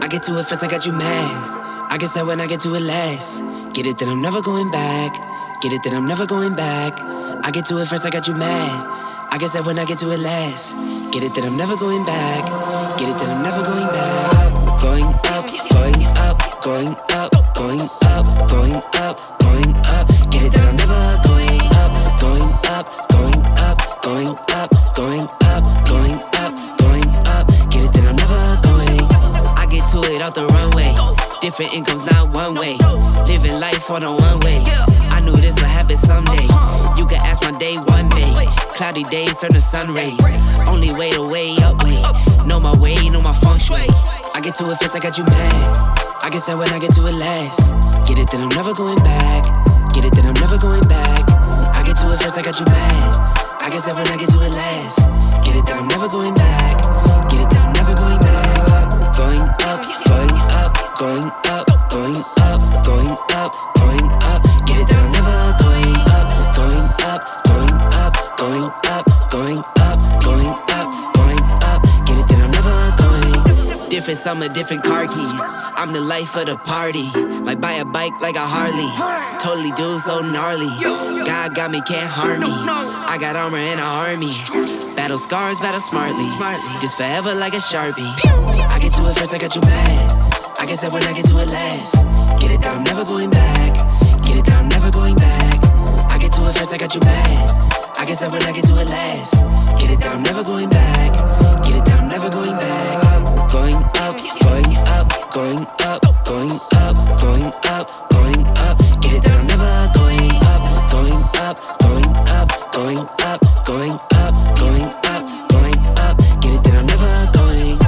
I get to it first, I got you mad. I get sad when I get to it last. Get it that I'm never going back. Get it that I'm never going back. I get to it first, I got you mad. I get sad when I get to it last. Get it that I'm never going back. Get it that I'm never going back. Going up, going up, going up, going up, going up, going up. Get it that I'm never going up, going up, going up, going up, going up, going up, going up. Get it that I'm never going. I get to it off the runway. Different incomes, not one way. Living life on a one way. I knew this would happen someday. You can ask my day one day. Cloudy days turn to sun rays. Only way to way up way. Know my way, know my feng shui. I get to it first, I got you mad. I get sad when I get to it last. Get it that I'm never going back. Get it that I'm never going back. I get to it first, I got you mad. I get sad when I get to it last. Get it that I'm never going back. Get it that I'm never going back. Going up, going up, going up, going up, going up, going up. Get it that I'm never going up, going up, going up, going up, going up, going up, going up. Get it that I'm never going. Different summer, different car keys. I'm the life of the party. Might buy a bike like a Harley. Totally do so gnarly. God got me, can't harm me. I got armor and an army. Battle scars, battle smartly. Just forever like a Sharpie. I get to it first, I got you mad. I get sad when I get to it last. Get it that I'm never going back. Get it that I'm never going back. I get to it first, I got you mad. I get sad when I get to it last. Get it that I'm never going back. Get it that I'm never going back. Going up, going up, going up, going up, going up, going up. Get it that I'm never going up, going up, going up, going up, going up, going up, going up. Get it that I'm never going.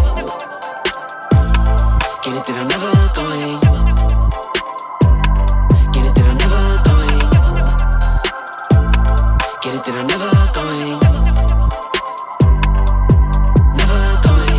Get it that I'm never going. Get it that I'm never going. Get it that I'm never going. Never going.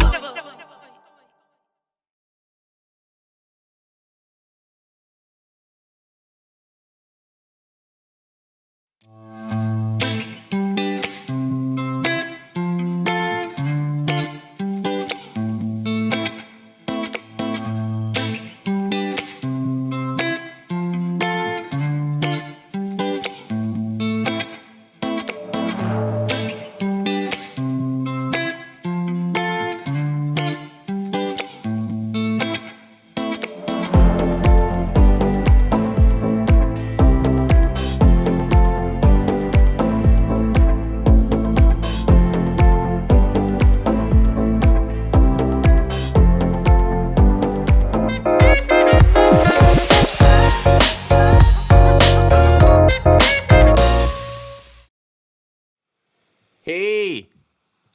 Hey,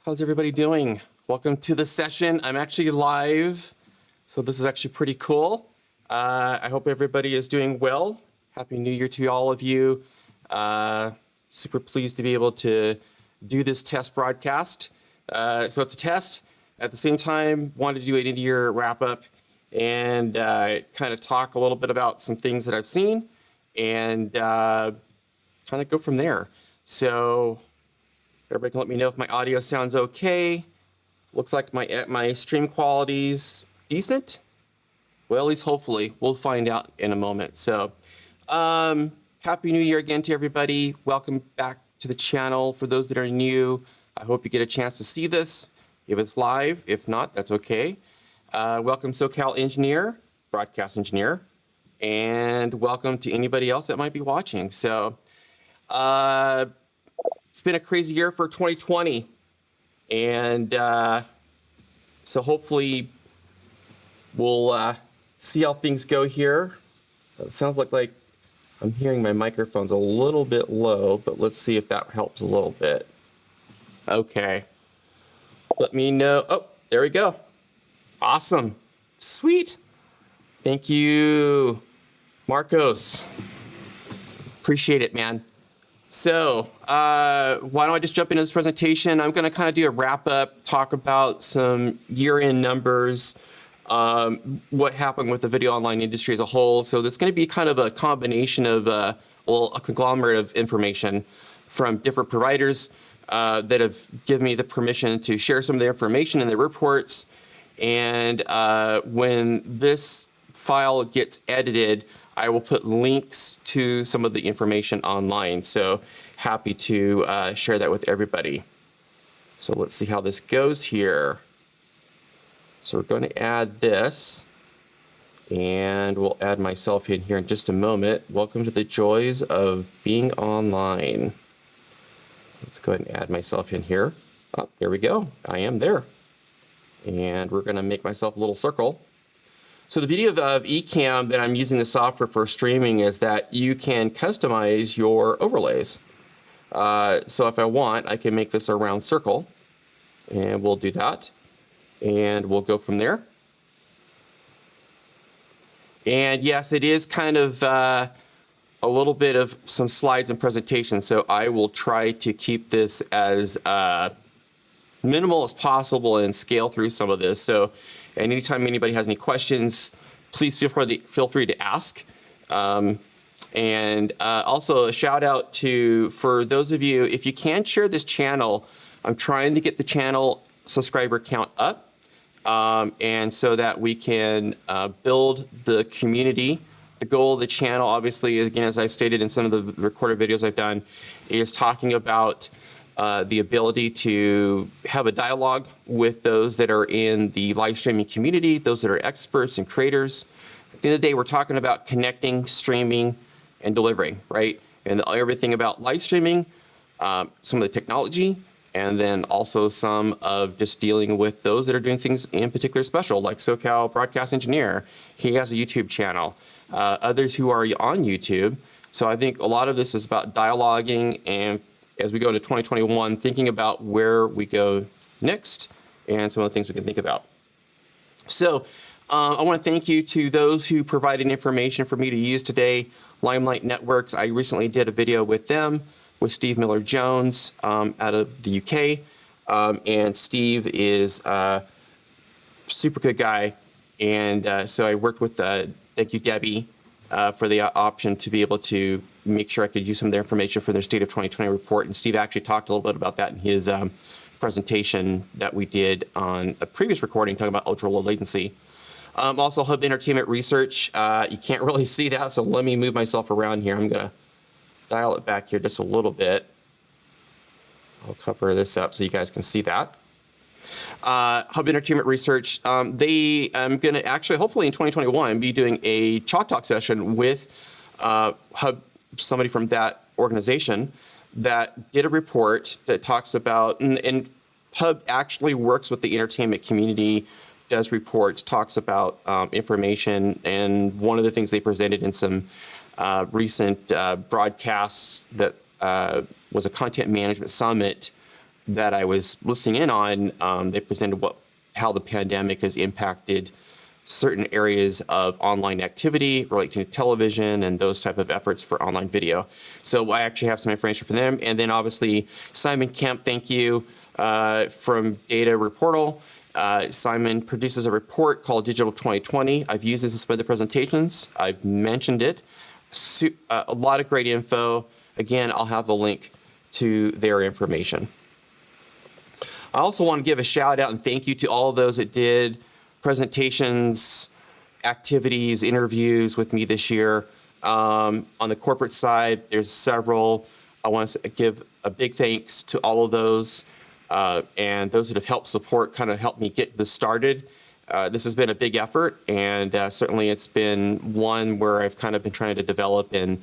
how's everybody doing? Welcome to the session. I'm actually live, so this is actually pretty cool. I hope everybody is doing well. Happy New Year to all of you. Super pleased to be able to do this test broadcast. So it's a test. At the same time, wanted to do an end-of-year wrap-up and kind of talk a little bit about some things that I've seen and kind of go from there. So everybody can let me know if my audio sounds okay. Looks like my stream quality's decent. Well, at least hopefully. We'll find out in a moment. So Happy New Year again to everybody. Welcome back to the channel. For those that are new, I hope you get a chance to see this. If it's live, if not, that's okay. Welcome SoCal Engineer, Broadcast Engineer, and welcome to anybody else that might be watching. So it's been a crazy year for 2020. And so hopefully we'll see how things go here. It sounds like I'm hearing my microphone's a little bit low, but let's see if that helps a little bit. Okay. Let me know. Oh, there we go. Awesome. Sweet. Thank you, Marcos. Appreciate it, man. So why don't I just jump into this presentation? I'm going to kind of do a wrap up, talk about some year-end numbers, what happened with the video online industry as a whole. So this is going to be kind of a combination of, a conglomerate of information from different providers that have given me the permission to share some of the information in their reports. And when this file gets edited, I will put links to some of the information online. So happy to share that with everybody. So let's see how this goes here. So we're going to add this, and we'll add myself in here in just a moment. Welcome to the joys of being online. Let's go ahead and add myself in here. Oh, there we go. I am there. And we're going to make myself a little circle. So the beauty of Ecamm that I'm using the software for streaming is that you can customize your overlays. So if I want, I can make this a round circle, and we'll do that. And we'll go from there. And yes, it is kind of a little bit of some slides and presentations, so I will try to keep this as minimal as possible and scale through some of this. So anytime anybody has any questions, please feel free to ask. And also a shout out for those of you, if you can share this channel, I'm trying to get the channel subscriber count up, and so that we can build the community. The goal of the channel, obviously, again, as I've stated in some of the recorded videos I've done, is talking about the ability to have a dialogue with those that are in the live streaming community, those that are experts and creators. At the end of the day, we're talking about connecting, streaming, and delivering, right? And everything about live streaming, some of the technology, and then also some of just dealing with those that are doing things in particular special, like SoCal Broadcast Engineer. He has a YouTube channel. Others who are on YouTube. So I think a lot of this is about dialoguing, and as we go into 2021, thinking about where we go next and some of the things we can think about. So I want to thank you to those who provided information for me to use today. Limelight Networks, I recently did a video with them, with Steve Miller-Jones out of the UK. And Steve is a super good guy. And so I worked with, thank you, Debbie, for the option to be able to make sure I could use some of their information for their State of 2020 report. And Steve actually talked a little bit about that in his presentation that we did on a previous recording, talking about ultra-low latency. Also, Hub Entertainment Research. You can't really see that, so let me move myself around here. I'm going to dial it back here just a little bit. I'll cover this up so you guys can see that. Hub Entertainment Research, I'm going to actually, hopefully in 2021, be doing a Chalk Talk session with Hub, somebody from that organization that did a report that talks about, and Hub actually works with the entertainment community, does reports, talks about information, and one of the things they presented in some recent broadcasts that was a content management summit that I was listening in on, they presented how the pandemic has impacted certain areas of online activity relating to television and those type of efforts for online video. So I actually have some information for them. And then obviously Simon Kemp, thank you, from DataReportal. Simon produces a report called Digital 2020. I've used this in some of the presentations. I've mentioned it. A lot of great info. Again, I'll have a link to their information. I also want to give a shout out and thank you to all of those that did presentations, activities, interviews with me this year. On the corporate side, there's several. I want to give a big thanks to all of those and those that have helped support, kind of helped me get this started. This has been a big effort, and certainly it's been one where I've kind of been trying to develop and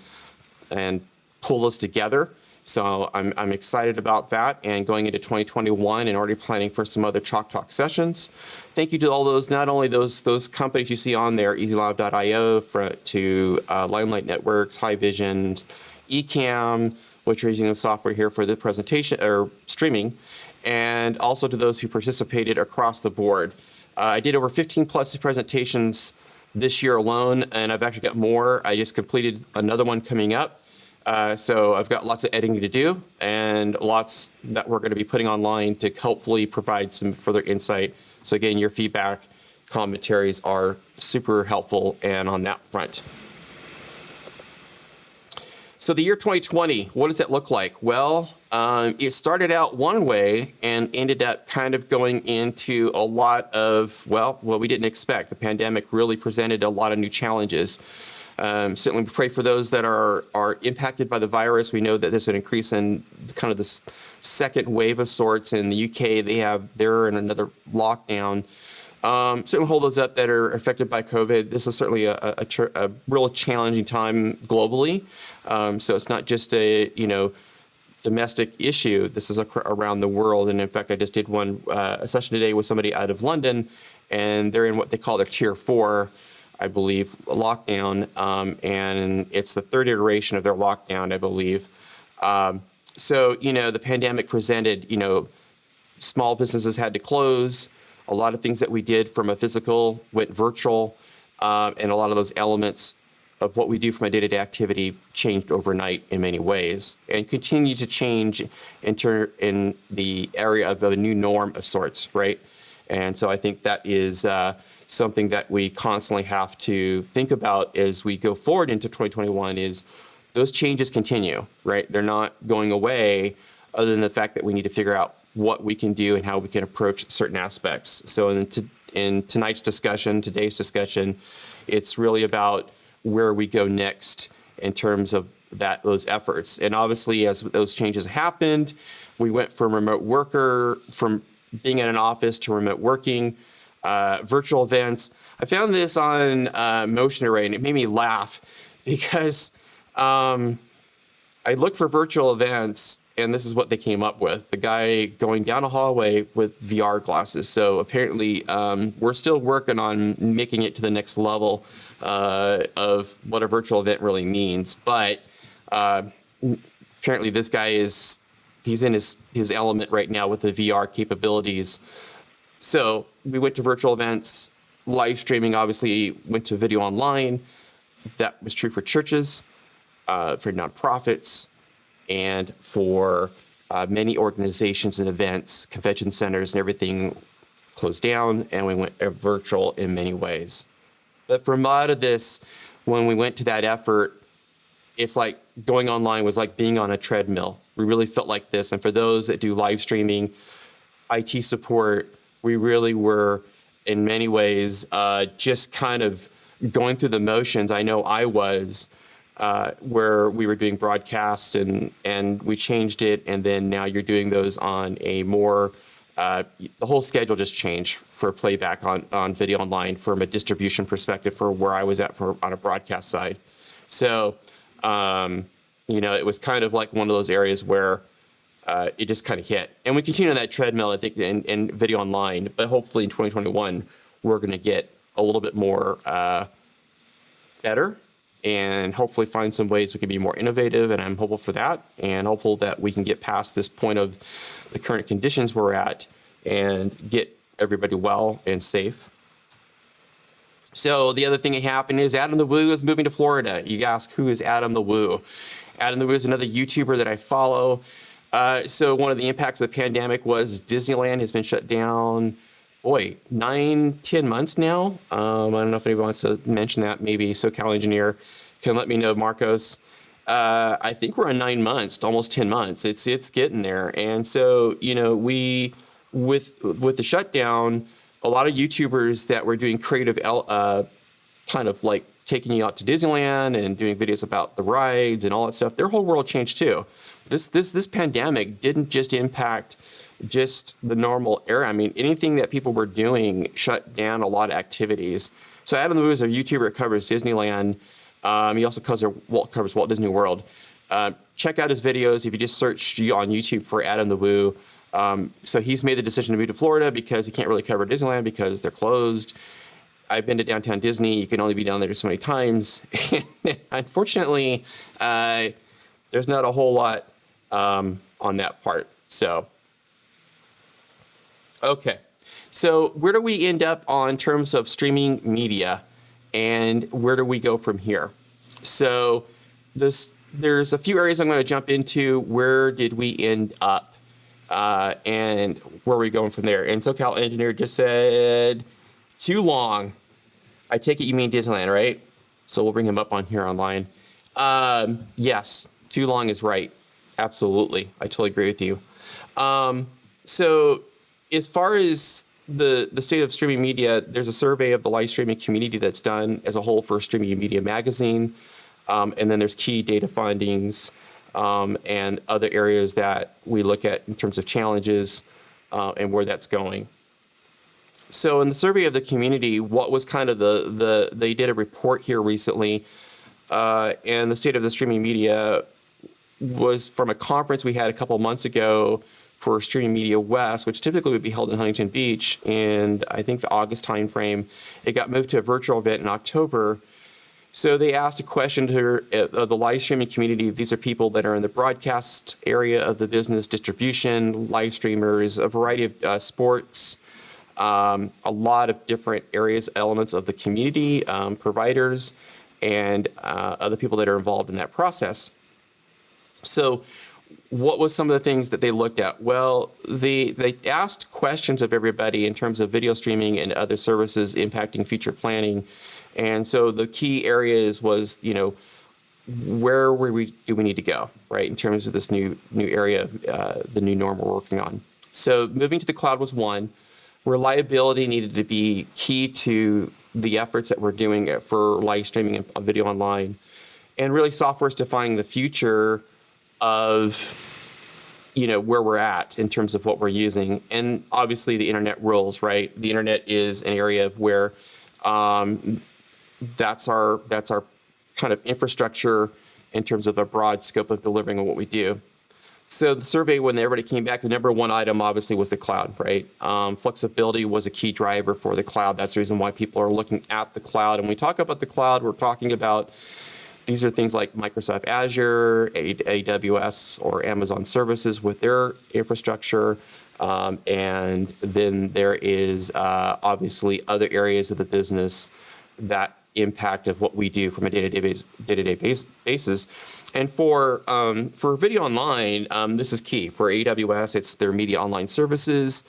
pull this together. So I'm excited about that, and going into 2021 and already planning for some other Chalk Talk sessions. Thank you to all those, not only those companies you see on there, EasyLive.io, to Limelight Networks, High Vision, Ecamm, which are using the software here for the presentation or streaming, and also to those who participated across the board. I did over 15 plus presentations this year alone, and I've actually got more. I just completed another one coming up. So I've got lots of editing to do and lots that we're going to be putting online to hopefully provide some further insight. So again, your feedback, commentaries are super helpful and on that front. So the year 2020, what does it look like? Well, it started out one way and ended up kind of going into a lot of, well, what we didn't expect. The pandemic really presented a lot of new challenges. Certainly we pray for those that are impacted by the virus. We know that there's an increase in kind of this second wave of sorts. In the UK, they're in another lockdown. Certainly hold those up that are affected by COVID. This is certainly a real challenging time globally. So it's not just a, domestic issue. This is around the world. And in fact, I just did a session today with somebody out of London, and they're in what they call their tier 4, I believe, lockdown. And it's the third iteration of their lockdown, I believe. So, the pandemic presented, small businesses had to close. A lot of things that we did from a physical went virtual, and a lot of those elements of what we do from a day-to-day activity changed overnight in many ways, and continue to change in the area of a new norm of sorts, right? And so I think that is something that we constantly have to think about as we go forward into 2021 is those changes continue, right? They're not going away, other than the fact that we need to figure out what we can do and how we can approach certain aspects. So in today's discussion, it's really about where we go next in terms of those efforts. And obviously, as those changes happened, we went from being in an office to remote working, virtual events. I found this on Motion Array, and it made me laugh because I looked for virtual events, and this is what they came up with. The guy going down a hallway with VR glasses. So apparently we're still working on making it to the next level of what a virtual event really means. But apparently this guy he's in his element right now with the VR capabilities. So we went to virtual events, live streaming obviously went to video online. That was true for churches, for nonprofits, and for many organizations and events, convention centers and everything closed down, and we went virtual in many ways. But from out of this, when we went to that effort, it's like going online was like being on a treadmill. We really felt like this. And for those that do live streaming, IT support, we really were in many ways just kind of going through the motions. I know I was, where we were doing broadcasts and we changed it, and then now you're doing those on a more, the whole schedule just changed for playback on video online from a distribution perspective for where I was at on a broadcast side. So, it was kind of like one of those areas where it just kind of hit. And we continue on that treadmill, I think, in video online, but hopefully in 2021, we're going to get a little bit more better, and hopefully find some ways we can be more innovative, and I'm hopeful for that, and hopeful that we can get past this point of the current conditions we're at and get everybody well and safe. So the other thing that happened is Adam the Woo is moving to Florida. You ask, who is Adam the Woo? Adam the Woo is another YouTuber that I follow. So one of the impacts of the pandemic was Disneyland has been shut down 9-10 months now. I don't know if anybody wants to mention that. Maybe SoCal Engineer can let me know, Marcos. I think we're on 9 months, almost 10 months. It's getting there. And so, we, with the shutdown, a lot of YouTubers that were doing creative, kind of like taking you out to Disneyland and doing videos about the rides and all that stuff, their whole world changed too. This pandemic didn't just impact just the normal era. I mean, anything that people were doing shut down a lot of activities. So Adam the Woo is a YouTuber that covers Disneyland. He also covers Walt Disney World. Check out his videos if you just search on YouTube for Adam the Woo. So he's made the decision to move to Florida because he can't really cover Disneyland because they're closed. I've been to downtown Disney. You can only be down there so many times. Unfortunately, there's not a whole lot on that part. So, okay. So where do we end up in terms of streaming media, and where do we go from here? So there's a few areas I'm going to jump into. Where did we end up, and where are we going from there? And SoCal Engineer just said, too long. I take it you mean Disneyland, right? So we'll bring him up on here online. Yes, Too long is right. Absolutely. I totally agree with you. So as far as the state of streaming media, there's a survey of the live streaming community that's done as a whole for Streaming Media Magazine. And then there's key data findings and other areas that we look at in terms of challenges and where that's going. So in the survey of the community, what was kind of they did a report here recently, and the state of the streaming media was from a conference we had a couple months ago for Streaming Media West, which typically would be held in Huntington Beach in, I think, the August timeframe. It got moved to a virtual event in October. So they asked a question to the live streaming community. These are people that are in the broadcast area of the business, distribution, live streamers, a variety of sports, a lot of different areas, elements of the community, providers, and other people that are involved in that process. So what was some of the things that they looked at? Well, they asked questions of everybody in terms of video streaming and other services impacting future planning. And so the key areas was, where do we need to go, right, in terms of this new area of the new norm we're working on. So moving to the cloud was one. Reliability needed to be key to the efforts that we're doing for live streaming and video online. And really software is defining the future of where we're at in terms of what we're using. And obviously the internet rules, right? The internet is an area of where that's our kind of infrastructure in terms of a broad scope of delivering on what we do. So the survey, when everybody came back, the number one item obviously was the cloud, right? Flexibility was a key driver for the cloud. That's the reason why people are looking at the cloud. And when we talk about the cloud, we're talking about these are things like Microsoft Azure, AWS, or Amazon services with their infrastructure. And then there is obviously other areas of the business that impact of what we do from a day-to-day basis. And for video online, this is key. For AWS, it's their media online services.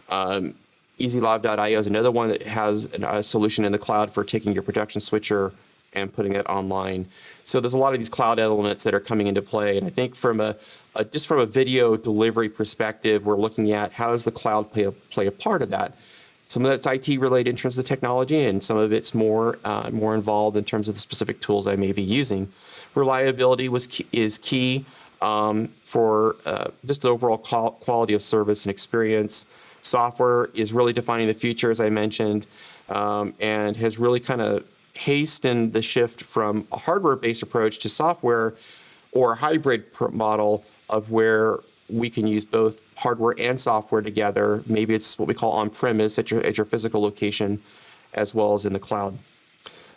EasyLive.io is another one that has a solution in the cloud for taking your production switcher and putting it online. So there's a lot of these cloud elements that are coming into play. And I think from just from a video delivery perspective, we're looking at how does the cloud play a part of that. Some of that's IT related in terms of the technology, and some of it's more involved in terms of the specific tools I may be using. Reliability is key for just the overall quality of service and experience. Software is really defining the future, as I mentioned, and has really kind of hastened the shift from a hardware-based approach to software or a hybrid model of where we can use both hardware and software together. Maybe it's what we call on-premise at your physical location, as well as in the cloud.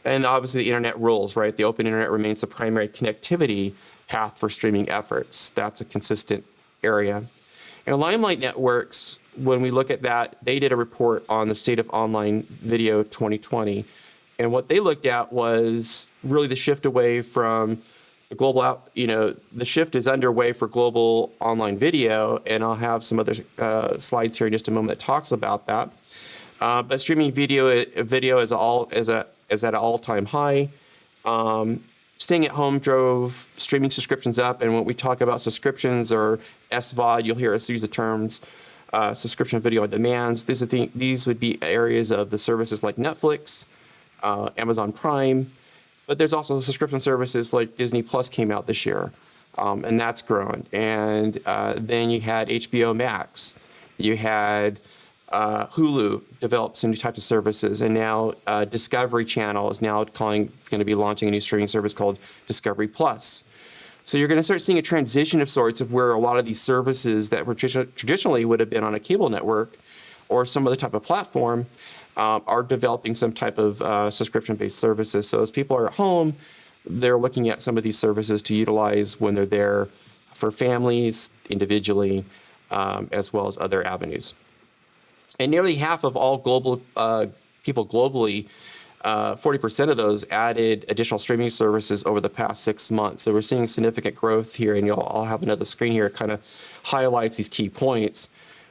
And obviously the internet rules, right? The open internet remains the primary connectivity path for streaming efforts. That's a consistent area. And Limelight Networks, when we look at that, they did a report on the state of online video 2020. And what they looked at was really the shift away from the global, the shift is underway for global online video, and I'll have some other slides here in just a moment that talks about that. But streaming video is at an all-time high. Staying at home drove streaming subscriptions up, and when we talk about subscriptions or SVOD, you'll hear us use the terms subscription video on demands. These would be areas of the services like Netflix, Amazon Prime, but there's also subscription services like Disney Plus came out this year, and that's grown. And then you had HBO Max, you had Hulu developed some new types of services, and now Discovery Channel is now going to be launching a new streaming service called Discovery Plus. So you're going to start seeing a transition of sorts of where a lot of these services that were traditionally would have been on a cable network or some other type of platform are developing some type of subscription-based services. So as people are at home, they're looking at some of these services to utilize when they're there for families, individually, as well as other avenues. And nearly half of all global people globally, 40% of those added additional streaming services over the past 6 months. So we're seeing significant growth here, and I'll have another screen here that kind of highlights these key points.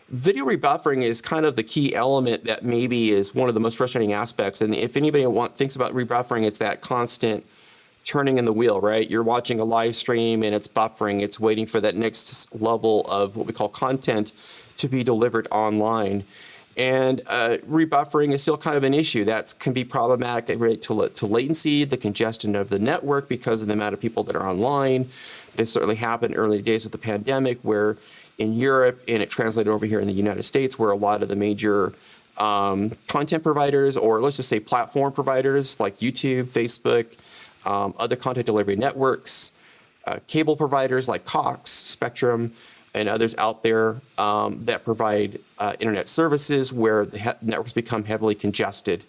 Video rebuffering is kind of the key element that maybe is one of the most frustrating aspects. And if anybody thinks about rebuffering, it's that constant turning in the wheel, right? You're watching a live stream and it's buffering. It's waiting for that next level of what we call content to be delivered online. And rebuffering is still kind of an issue. That can be problematic related to latency, the congestion of the network because of the amount of people that are online. This certainly happened early days of the pandemic where in Europe, and it translated over here in the United States, where a lot of the major content providers, or let's just say platform providers like YouTube, Facebook, other content delivery networks, cable providers like Cox, Spectrum, and others out there that provide internet services where the networks become heavily congested.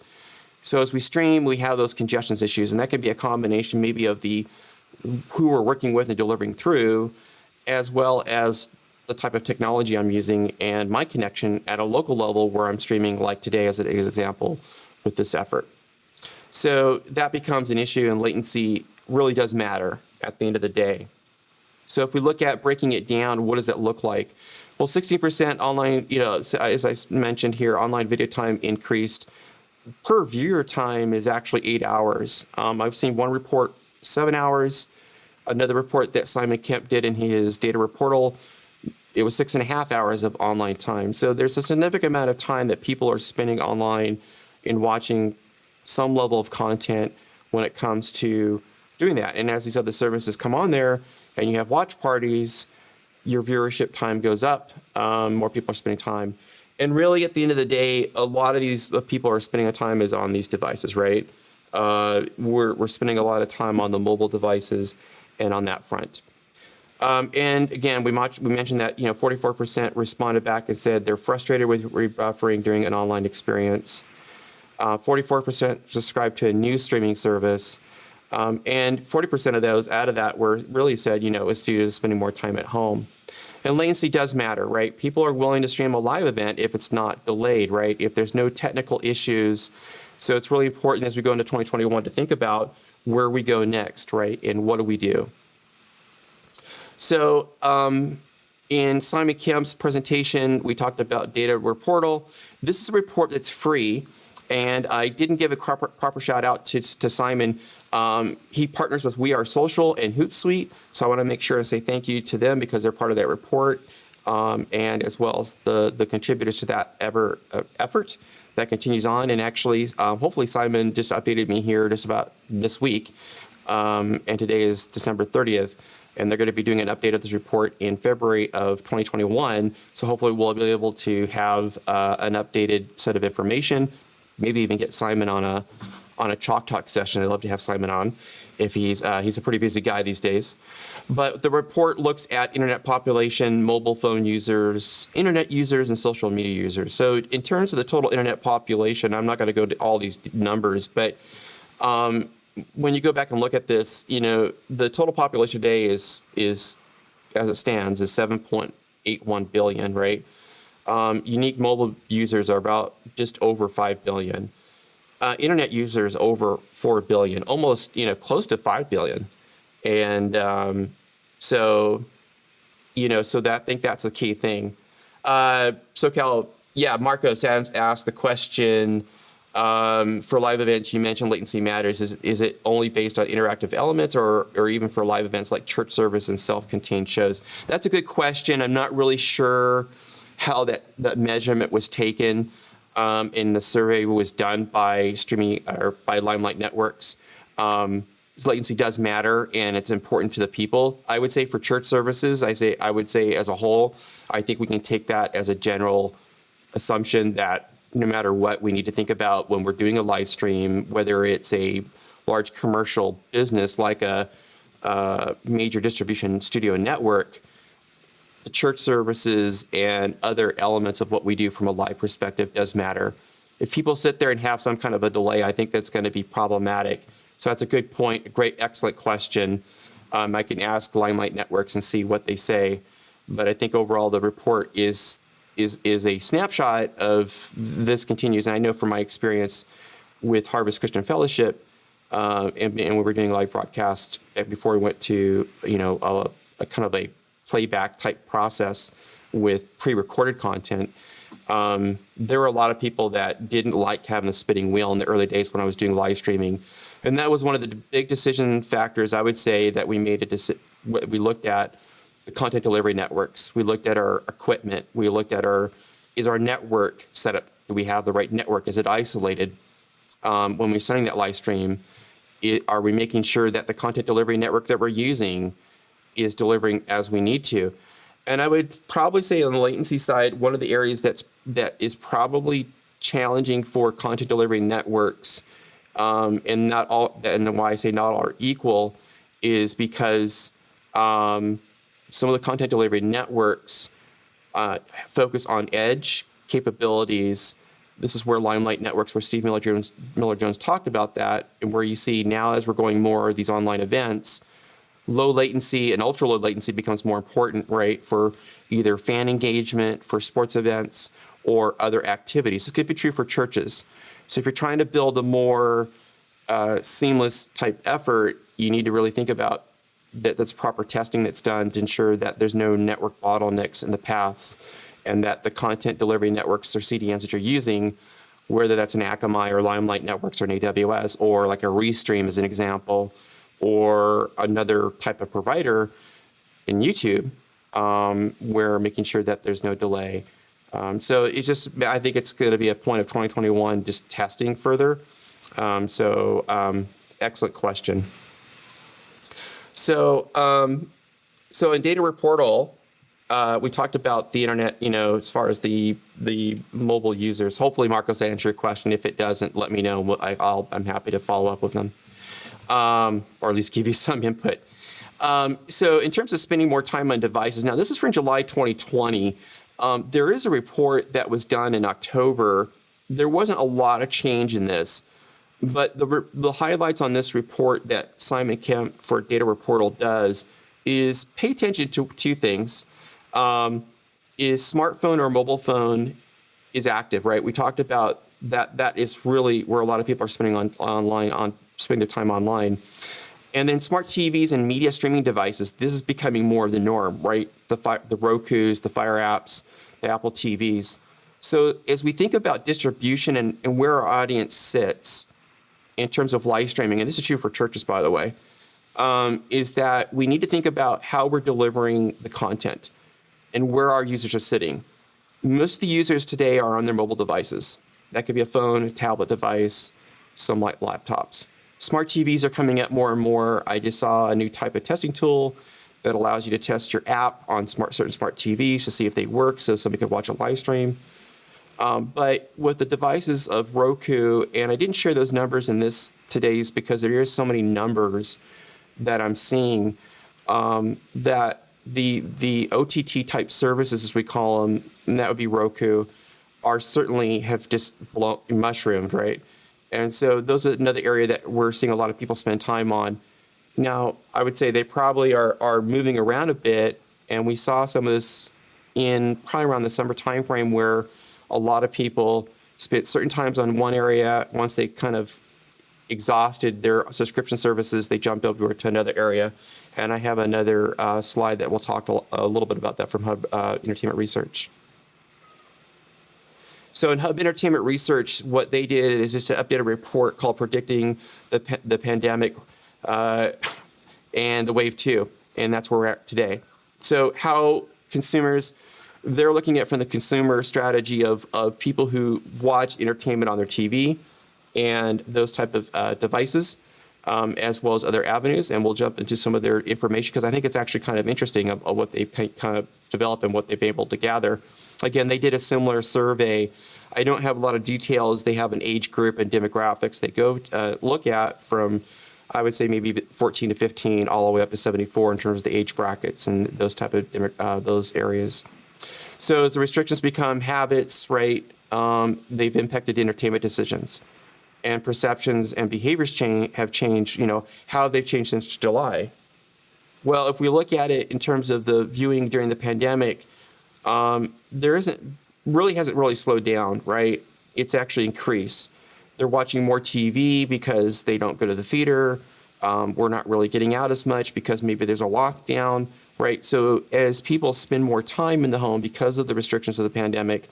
So as we stream, we have those congestion issues, and that can be a combination maybe of who we're working with and delivering through, as well as the type of technology I'm using and my connection at a local level where I'm streaming, like today as an example with this effort. So that becomes an issue, and latency really does matter at the end of the day. So if we look at breaking it down, what does it look like? Well, 16% online, as I mentioned here, online video time increased. Per viewer time is actually 8 hours. I've seen one report 7 hours. Another report that Simon Kemp did in his DataReportal, it was 6.5 hours of online time. So there's a significant amount of time that people are spending online in watching some level of content when it comes to doing that. And as these other services come on there and you have watch parties, your viewership time goes up, more people are spending time. And really at the end of the day, a lot of these people are spending a time is on these devices, right? We're spending a lot of time on the mobile devices and on that front. And again, we mentioned that 44% responded back and said they're frustrated with rebuffering during an online experience. 44% subscribed to a new streaming service, and 40% of those out of that were really said, it's due to spending more time at home. And latency does matter, right? People are willing to stream a live event if it's not delayed, right? If there's no technical issues. So it's really important as we go into 2021 to think about where we go next, right? And what do we do? So in Simon Kemp's presentation, we talked about DataReportal. This is a report that's free, and I didn't give a proper shout out to Simon. He partners with We Are Social and Hootsuite, so I want to make sure and say thank you to them because they're part of that report, and as well as the contributors to that effort that continues on. And actually, hopefully Simon just updated me here just about this week, and today is December 30th. And they're going to be doing an update of this report in February of 2021. So hopefully we'll be able to have an updated set of information, maybe even get Simon on a Chalk Talk session. I'd love to have Simon on if he's a pretty busy guy these days. But the report looks at internet population, mobile phone users, internet users, and social media users. So in terms of the total internet population, I'm not going to go to all these numbers, but when you go back and look at this, the total population today is as it stands, is 7.81 billion, right? Unique mobile users are about just over 5 billion. Internet users over 4 billion, almost, close to 5 billion. And so I think that's the key thing. SoCal, Marcos asked the question, for live events, you mentioned latency matters. Is it only based on interactive elements or even for live events like church service and self-contained shows? That's a good question. I'm not really sure how that measurement was taken, and the survey was done by streaming or by Limelight Networks. Latency does matter, and it's important to the people. I would say for church services, I would say as a whole, I think we can take that as a general assumption that no matter what, we need to think about when we're doing a live stream, whether it's a large commercial business like a major distribution studio network, the church services and other elements of what we do from a live perspective does matter. If people sit there and have some kind of a delay, I think that's going to be problematic. So that's a good point, a great, excellent question. I can ask Limelight Networks and see what they say. But I think overall the report is a snapshot of this continues. And I know from my experience with Harvest Christian Fellowship, and we were doing live broadcast before we went to, a kind of a playback type process with pre-recorded content. There were a lot of people that didn't like having the spinning wheel in the early days when I was doing live streaming. And that was one of the big decision factors, I would say, that we made we looked at the content delivery networks. We looked at our equipment. We looked at is our network set up? Do we have the right network? Is it isolated? When we're sending that live stream, are we making sure that the content delivery network that we're using is delivering as we need to? And I would probably say on the latency side, one of the areas that is probably challenging for content delivery networks, and not all, and why I say not all are equal, is because some of the content delivery networks focus on edge capabilities. This is where Limelight Networks, where Steve Miller-Jones talked about that, and where you see now as we're going more of these online events, low latency and ultra low latency becomes more important, right, for either fan engagement, for sports events, or other activities. This could be true for churches. So if you're trying to build a more seamless type effort, you need to really think about that's proper testing that's done to ensure that there's no network bottlenecks in the paths, and that the content delivery networks or CDNs that you're using, whether that's an Akamai or Limelight Networks or an AWS, or like a Restream as an example, or another type of provider in YouTube, we're making sure that there's no delay. So it's just, I think it's going to be a point of 2021, just testing further. Excellent question. So in DataReportal, we talked about the internet, as far as the mobile users. Hopefully, Marcos, answered your question. If it doesn't, let me know. I'm happy to follow up with them, or at least give you some input. So in terms of spending more time on devices, now this is from July 2020. There is a report that was done in October. There wasn't a lot of change in this, but the highlights on this report that Simon Kemp for DataReportal does is pay attention to two things. Is smartphone or mobile phone is active, right? We talked about that. That is really where a lot of people are spending spending their time online. And then smart TVs and media streaming devices, this is becoming more of the norm, right? The Rokus, the Fire apps, the Apple TVs. So as we think about distribution and where our audience sits in terms of live streaming, and this is true for churches, by the way, is that we need to think about how we're delivering the content and where our users are sitting. Most of the users today are on their mobile devices. That could be a phone, a tablet device, some laptops. Smart TVs are coming up more and more. I just saw a new type of testing tool that allows you to test your app on certain smart TVs to see if they work, so somebody could watch a live stream. But with the devices of Roku, and I didn't share those numbers in today's because there are so many numbers that I'm seeing, that the OTT type services, as we call them, and that would be Roku, have just mushroomed, right? And so those are another area that we're seeing a lot of people spend time on. Now, I would say they probably are moving around a bit, and we saw some of this in probably around the summer timeframe where a lot of people spent certain times on one area. Once they kind of exhausted their subscription services, they jumped over to another area. And I have another slide that will talk a little bit about that from Hub Entertainment Research. So in Hub Entertainment Research, what they did is just to update a report called Predicting the Pandemic and the Wave 2, and that's where we're at today. So how consumers, they're looking at from the consumer strategy of people who watch entertainment on their TV and those type of devices, as well as other avenues, and we'll jump into some of their information because I think it's actually kind of interesting of what they've kind of developed and what they've been able to gather. Again, they did a similar survey. I don't have a lot of details. They have an age group and demographics they go look at from, I would say, maybe 14 to 15 all the way up to 74 in terms of the age brackets and those type of those areas. So as the restrictions become habits, right, they've impacted entertainment decisions. And perceptions and behaviors have changed, how they've changed since July. Well, if we look at it in terms of the viewing during the pandemic, there hasn't really slowed down, right? It's actually increased. They're watching more TV because they don't go to the theater. We're not really getting out as much because maybe there's a lockdown, right? So as people spend more time in the home because of the restrictions of the pandemic,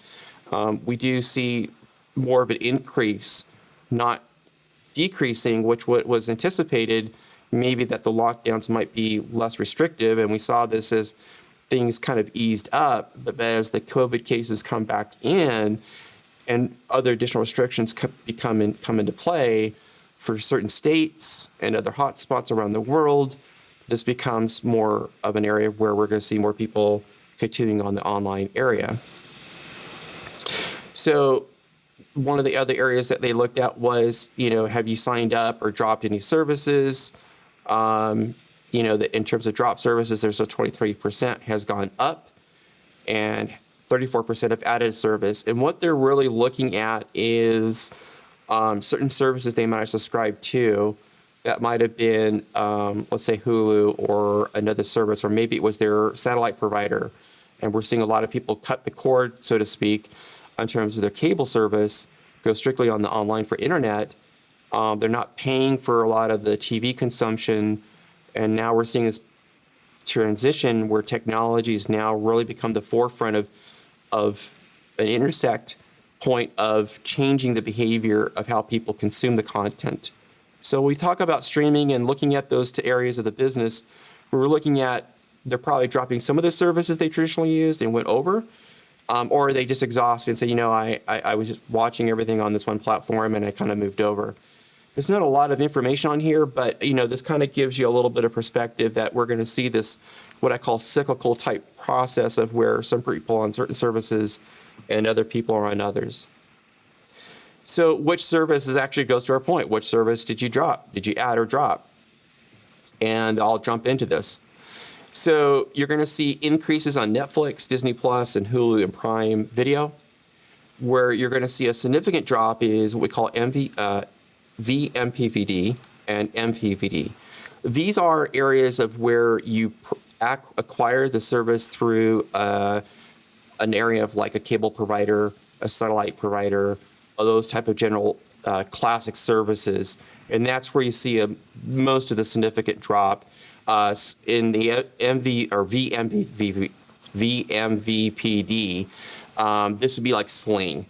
we do see more of an increase, not decreasing, which was anticipated, maybe that the lockdowns might be less restrictive. And we saw this as things kind of eased up, but as the COVID cases come back in and other additional restrictions come into play for certain states and other hotspots around the world, this becomes more of an area where we're going to see more people continuing on the online area. So one of the other areas that they looked at was, have you signed up or dropped any services? That in terms of drop services, there's a 23% has gone up, and 34% have added service. And what they're really looking at is certain services they might have subscribed to that might have been, let's say, Hulu or another service, or maybe it was their satellite provider. And we're seeing a lot of people cut the cord, so to speak, in terms of their cable service, go strictly on the online for internet. They're not paying for a lot of the TV consumption. And now we're seeing this transition where technology has now really become the forefront of an intersect point of changing the behavior of how people consume the content. So we talk about streaming and looking at those two areas of the business. We're looking at they're probably dropping some of the services they traditionally used and went over, or they just exhausted and say, I was just watching everything on this one platform and I kind of moved over. There's not a lot of information on here, but this kind of gives you a little bit of perspective that we're going to see this, what I call cyclical type process of where some people are on certain services and other people are on others. So which services actually goes to our point? Which service did you drop? Did you add or drop? And I'll jump into this. So you're going to see increases on Netflix, Disney Plus, and Hulu and Prime Video. Where you're going to see a significant drop is what we call vMPVD and MPVD. These are areas of where you acquire the service through an area of like a cable provider, a satellite provider, or those type of general classic services. And that's where you see most of the significant drop in the vMVPD. This would be like Sling.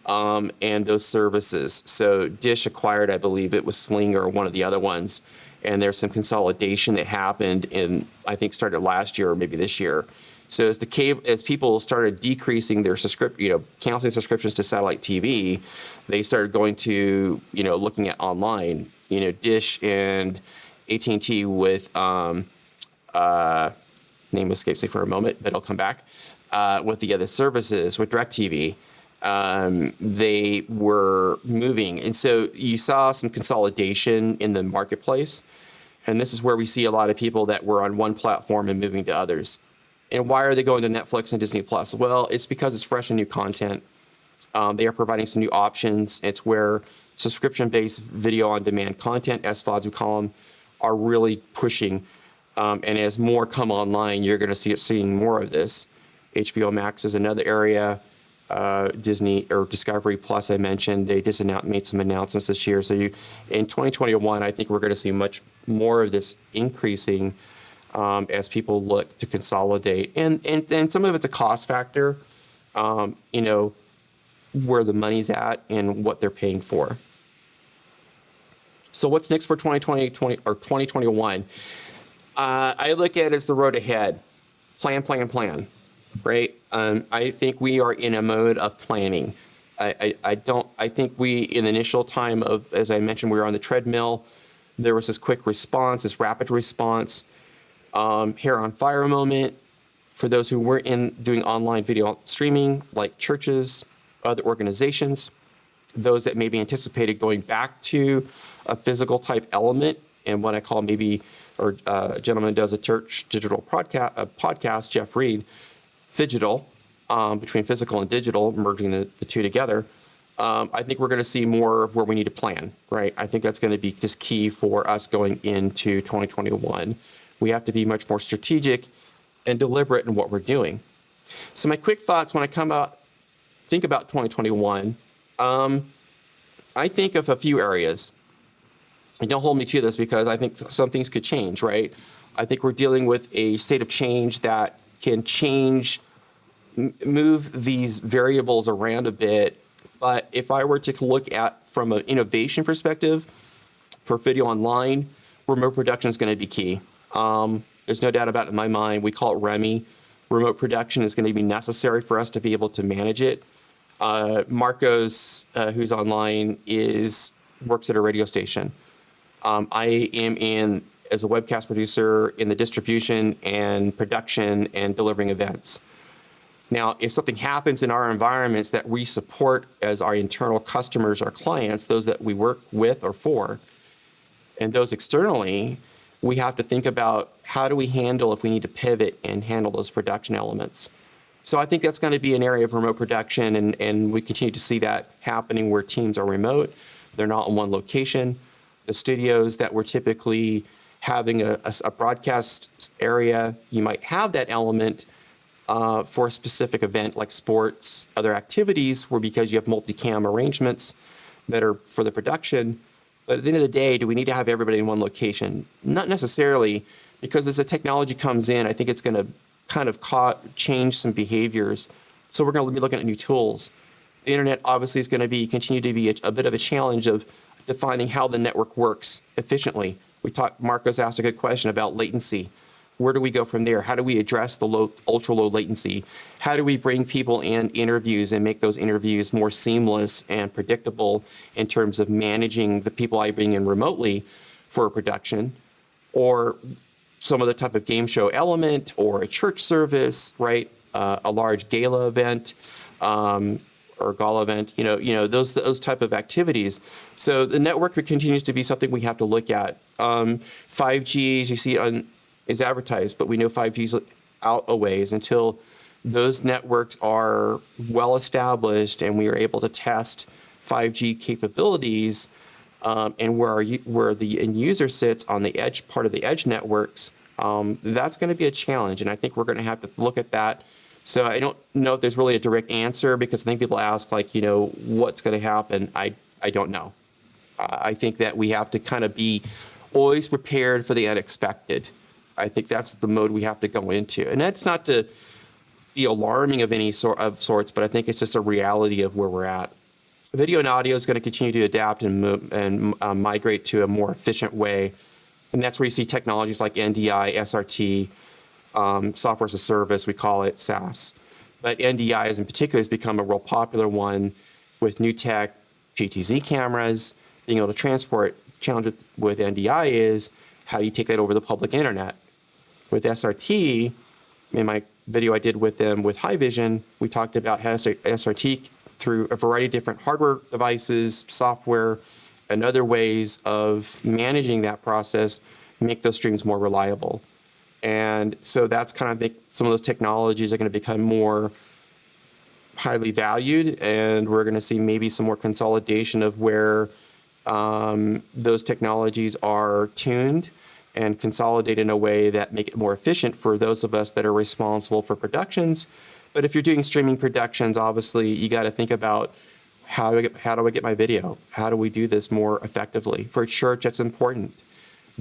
And those services. So Dish acquired, I believe it was Sling or one of the other ones. And there's some consolidation that happened I think started last year or maybe this year. So as people started decreasing their canceling subscriptions to satellite TV, they started going to, looking at online, Dish and AT&T with, name escapes me for a moment, but it'll come back, with the other services, with DirecTV. They were moving. And so you saw some consolidation in the marketplace. And this is where we see a lot of people that were on one platform and moving to others. And why are they going to Netflix and Disney Plus? Well, it's because it's fresh and new content. They are providing some new options. It's where subscription-based video on demand content, SVODs we call them, are really pushing. And as more come online, you're going to seeing more of this. HBO Max is another area. Disney or Discovery Plus, I mentioned, they just made some announcements this year. So in 2021, I think we're going to see much more of this increasing as people look to consolidate. And some of it's a cost factor, where the money's at and what they're paying for. So what's next for 2020 or 2021? I look at it as the road ahead. Plan. Right? I think we are in a mode of planning. I think we, in the initial time of, as I mentioned, we were on the treadmill. There was this quick response, this rapid response, hair on fire moment for those who were doing online video streaming, like churches, other organizations, those that maybe anticipated going back to a physical type element, and what I call maybe, or a gentleman does a church digital podcast, Jeff Reed, Phygital, between physical and digital, merging the two together. I think we're going to see more of where we need to plan, right? I think that's going to be just key for us going into 2021. We have to be much more strategic and deliberate in what we're doing. So my quick thoughts when I think about 2021, I think of a few areas. And don't hold me to this because I think some things could change, right? I think we're dealing with a state of change that can move these variables around a bit. But if I were to look at from an innovation perspective, for video online, remote production is going to be key. There's no doubt about it in my mind. We call it REMI. Remote production is going to be necessary for us to be able to manage it. Marcos, who's online, works at a radio station. I am as a webcast producer in the distribution and production and delivering events. Now, if something happens in our environments that we support as our internal customers, our clients, those that we work with or for, and those externally, we have to think about how do we handle if we need to pivot and handle those production elements. So I think that's going to be an area of remote production, and we continue to see that happening where teams are remote. They're not in one location. The studios that we're typically having a broadcast area, you might have that element for a specific event like sports, other activities, where because you have multicam arrangements that are for the production. But at the end of the day, do we need to have everybody in one location? Not necessarily, because as the technology comes in, I think it's going to kind of change some behaviors. So we're going to be looking at new tools. The internet obviously is going to continue to be a bit of a challenge of defining how the network works efficiently. Marcos asked a good question about latency. Where do we go from there? How do we address the ultra low latency? How do we bring people in interviews and make those interviews more seamless and predictable in terms of managing the people I bring in remotely for a production, or some other type of game show element, or a church service, right? A large gala event, or gala event, those type of activities. So the network continues to be something we have to look at. 5G, as you see is advertised, but we know 5G is out a ways until those networks are well established and we are able to test 5G capabilities, and where the end user sits on the edge part of the edge networks. That's going to be a challenge, and I think we're going to have to look at that. So I don't know if there's really a direct answer, because I think people ask, what's going to happen? I don't know. I think that we have to kind of be always prepared for the unexpected. I think that's the mode we have to go into. And that's not to be alarming of any sorts, but I think it's just a reality of where we're at. Video and audio is going to continue to adapt and migrate to a more efficient way. And that's where you see technologies like NDI, SRT, software as a service, we call it SaaS. But NDI in particular has become a real popular one with new tech, PTZ cameras, being able to transport. The challenge with NDI is how you take that over the public internet. With SRT, in my video I did with them with High Vision, we talked about how SRT through a variety of different hardware devices, software, and other ways of managing that process, make those streams more reliable. And so that's kind of some of those technologies are going to become more highly valued, and we're going to see maybe some more consolidation of where those technologies are tuned and consolidated in a way that make it more efficient for those of us that are responsible for productions. But if you're doing streaming productions, obviously you got to think about how do I get my video? How do we do this more effectively? For a church, that's important.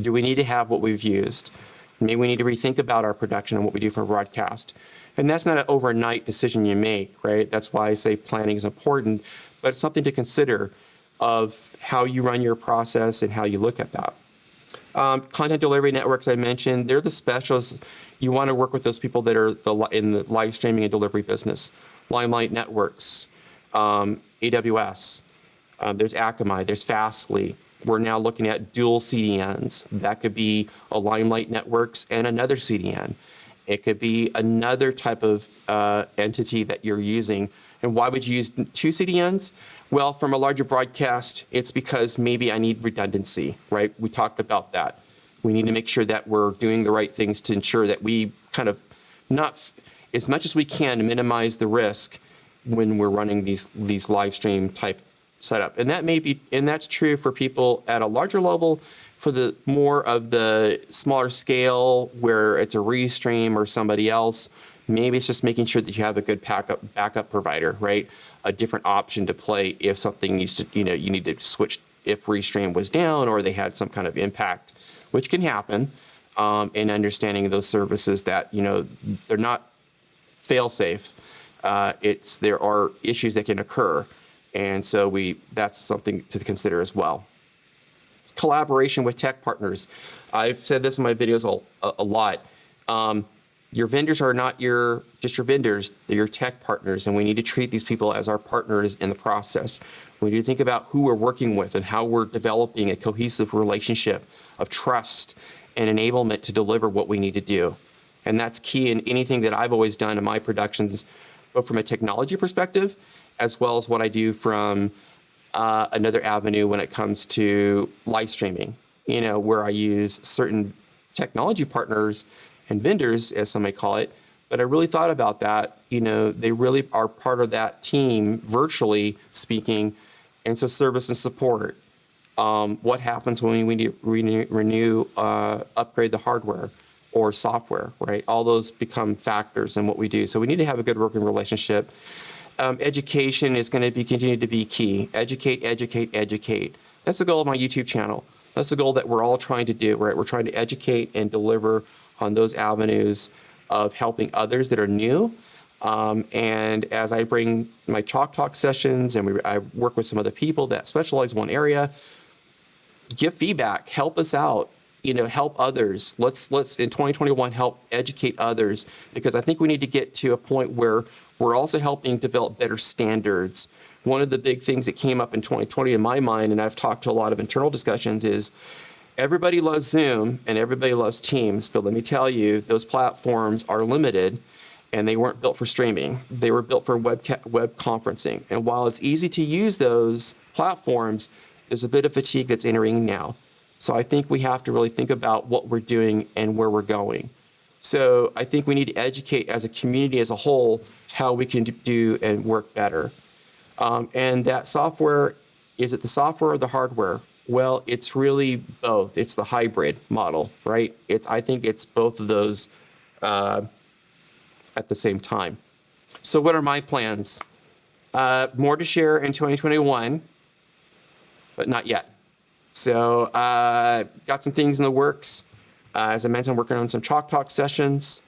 Do we need to have what we've used? Maybe we need to rethink about our production and what we do for broadcast. And that's not an overnight decision you make, right? That's why I say planning is important, but it's something to consider of how you run your process and how you look at that. Content delivery networks I mentioned, they're the specialists. You want to work with those people that are in the live streaming and delivery business. Limelight Networks, AWS, there's Akamai, there's Fastly. We're now looking at dual CDNs. That could be a Limelight Networks and another CDN. It could be another type of entity that you're using. And why would you use two CDNs? Well, from a larger broadcast, it's because maybe I need redundancy, right? We talked about that. We need to make sure that we're doing the right things to ensure that we kind of not, as much as we can, minimize the risk when we're running these live stream type setup. And that's true for people at a larger level. For the more of the smaller scale where it's a restream or somebody else, maybe it's just making sure that you have a good backup provider, right? A different option to play if something needs to, you need to switch if restream was down or they had some kind of impact, which can happen. And understanding those services that, they're not fail-safe. There are issues that can occur. And so that's something to consider as well. collaboration with tech partners. I've said this in my videos a lot. Your vendors are not just your vendors, they're your tech partners, and we need to treat these people as our partners in the process. We need to think about who we're working with and how we're developing a cohesive relationship of trust and enablement to deliver what we need to do. And that's key in anything that I've always done in my productions, both from a technology perspective, as well as what I do from another avenue when it comes to live streaming, where I use certain technology partners and vendors, as some may call it. But I really thought about that. They really are part of that team, virtually speaking. And so service and support. What happens when we need to renew, upgrade the hardware or software, right? All those become factors in what we do. So we need to have a good working relationship. Education is going to continue to be key. Educate, educate, educate. That's the goal of my YouTube channel. That's the goal that we're all trying to do, right? We're trying to educate and deliver on those avenues of helping others that are new. And as I bring my Chalk Talk sessions and I work with some other people that specialize in one area, give feedback, help us out, help others. Let's in 2021 help educate others, because I think we need to get to a point where we're also helping develop better standards. One of the big things that came up in 2020 in my mind, and I've talked to a lot of internal discussions, is everybody loves Zoom and everybody loves Teams, but let me tell you, those platforms are limited and they weren't built for streaming. They were built for web conferencing. And while it's easy to use those platforms, there's a bit of fatigue that's entering now. So I think we have to really think about what we're doing and where we're going. So I think we need to educate as a community as a whole how we can do and work better. And that software, is it the software or the hardware? Well, it's really both. It's the hybrid model, right? I think it's both of those at the same time. So what are my plans? More to share in 2021, but not yet. So got some things in the works. As I mentioned, I'm working on some Chalk Talk sessions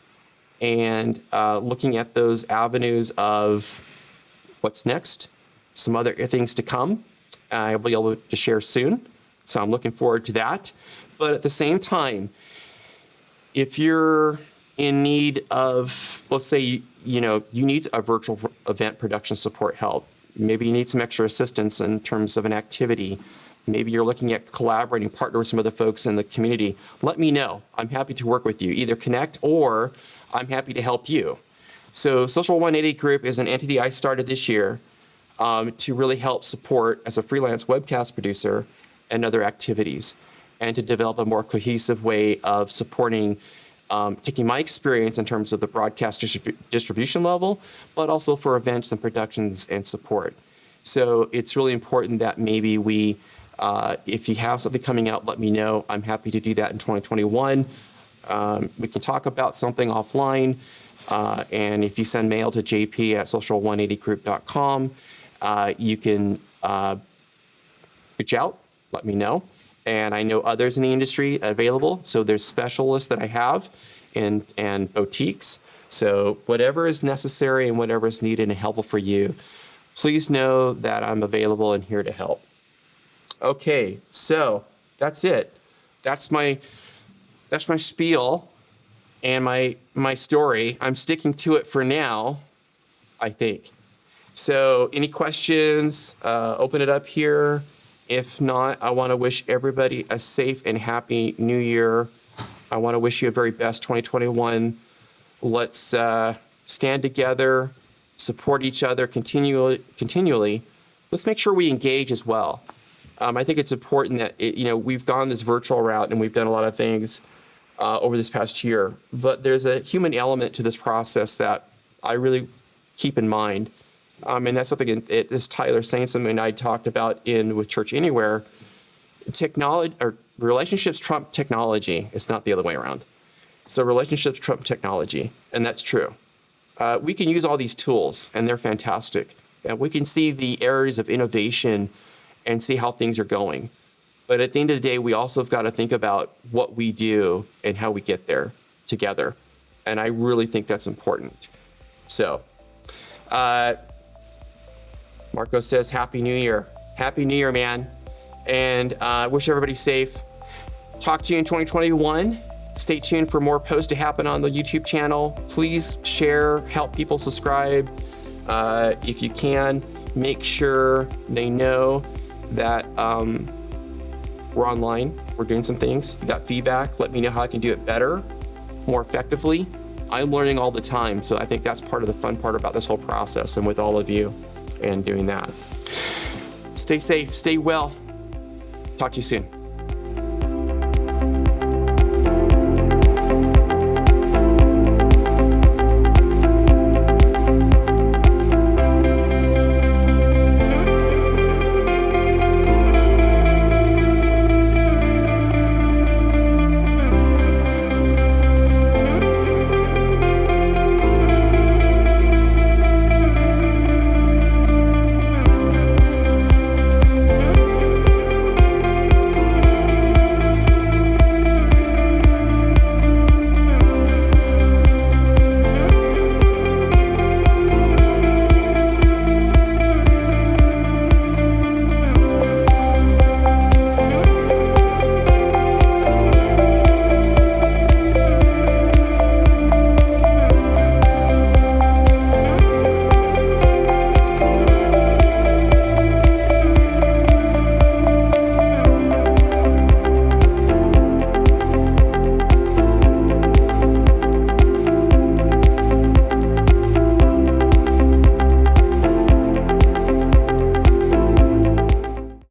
and looking at those avenues of what's next, some other things to come. I'll be able to share soon. So I'm looking forward to that. But at the same time, if you're in need of, let's say, you need a virtual event production support help. Maybe you need some extra assistance in terms of an activity. Maybe you're looking at collaborating, partner with some other folks in the community. Let me know. I'm happy to work with you. Either connect or I'm happy to help you. So Social 180 Group is an entity I started this year to really help support as a freelance webcast producer and other activities, and to develop a more cohesive way of supporting, taking my experience in terms of the broadcast distribution level, but also for events and productions and support. So it's really important that maybe we, if you have something coming out, let me know. I'm happy to do that in 2021. We can talk about something offline. And if you send mail to jp@social180group.com, you can reach out, let me know. And I know others in the industry available. So there's specialists that I have and boutiques. So whatever is necessary and whatever is needed and helpful for you, please know that I'm available and here to help. Okay, so that's it. That's my spiel and my story. I'm sticking to it for now, I think. So any questions, open it up here. If not, I want to wish everybody a safe and happy new year. I want to wish you a very best 2021. Let's stand together, support each other continually. Let's make sure we engage as well. I think it's important that we've gone this virtual route and we've done a lot of things over this past year, but there's a human element to this process that I really keep in mind. And that's something as Tyler Sainson and I talked about with Church Anywhere. Technology or relationships trump technology. It's not the other way around. So relationships trump technology, and that's true. We can use all these tools, and they're fantastic. And we can see the areas of innovation and see how things are going. But at the end of the day, we also have got to think about what we do and how we get there together. And I really think that's important. So, Marco says, Happy New Year. Happy New Year, man. and wish everybody safe. Talk to you in 2021. Stay tuned for more posts to happen on the YouTube channel. Please share, help people subscribe. If you can, make sure they know that we're online, we're doing some things. You got feedback, let me know how I can do it better, more effectively. I'm learning all the time, so I think that's part of the fun part about this whole process and with all of you and doing that. Stay safe, stay well. Talk to you soon.